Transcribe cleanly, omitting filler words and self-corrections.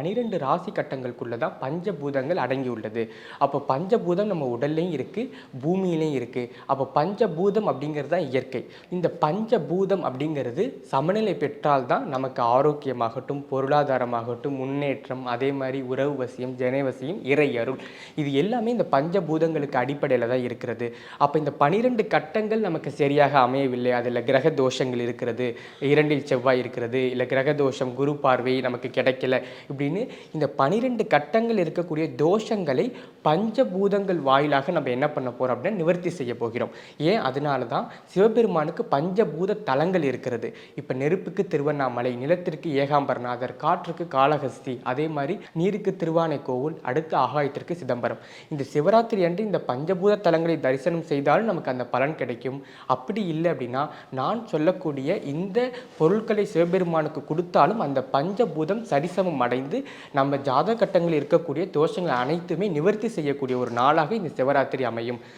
12 ராசி கட்டங்களுக்குள்ள தான் பஞ்சபூதங்கள் அடங்கியுள்ளது. அப்போ பஞ்சபூதம் நம்ம உடல்லையும் இருக்கு, பூமியிலையும் இருக்கு. அப்போ பஞ்சபூதம் அப்படிங்கிறது தான் இயற்கை. இந்த பஞ்சபூதம் அப்படிங்கிறது சமநிலை பெற்றால் தான் நமக்கு ஆரோக்கியமாகட்டும், பொருளாதாரமாகட்டும், முன்னேற்றம், அதே மாதிரி உறவு வசியம், ஜனவசியம், இறை அருள், இது எல்லாமே இந்த பஞ்சபூதங்களுக்கு அடிப்படையில் தான் இருக்கிறது. அப்போ இந்த 12 கட்டங்கள் நமக்கு சரியாக அமையவில்லை, அதில் கிரக தோஷங்கள் இருக்கிறது, 2இல் செவ்வாய் இருக்கிறது, இல்லை கிரக தோஷம் குரு பார்வை நமக்கு கிடைக்கல, இப்படின்னு இந்த 12 கட்டங்கள் இருக்கக்கூடிய தோஷங்களை பஞ்சபூதங்கள் வாயிலாக நம்ம என்ன பண்ண போகிறோம் அப்படின்னா நிவர்த்தி செய்ய போகிறோம். ஏன்? அதனால தான் சிவபெருமானுக்கு பஞ்சபூத தலங்கள் இருக்கிறது. இப்போ நெருப்புக்கு திருவண்ணாமலை, நிலத்திற்கு ஏகாம்பரநாதர், காற்றுக்கு காளஹஸ்தி, அதே மாதிரி நீருக்கு திருவானைக்கோவில், அடுத்து ஆகாயத்திற்கு சிதம்பரம். இந்த சிவராத்திரி அன்று இந்த பஞ்சபூத தலங்களை தரிசனம் செய்தாலும் நமக்கு அந்த பலன் கிடைக்கும். அப்படி இல்லை அப்படின்னா நான் சொல்லக்கூடிய இந்த பொருட்களை சிவபெருமானுக்கு கொடுத்தாலும் அந்த பஞ்சபூதம் சரிசமம் அடைந்து நம்ம ஜாதக கட்டங்களில் இருக்கக்கூடிய தோஷங்கள் அனைத்துமே நிவர்த்தி செய்யக்கூடிய ஒரு நாளாக இந்த சிவராத்திரி அமையும்.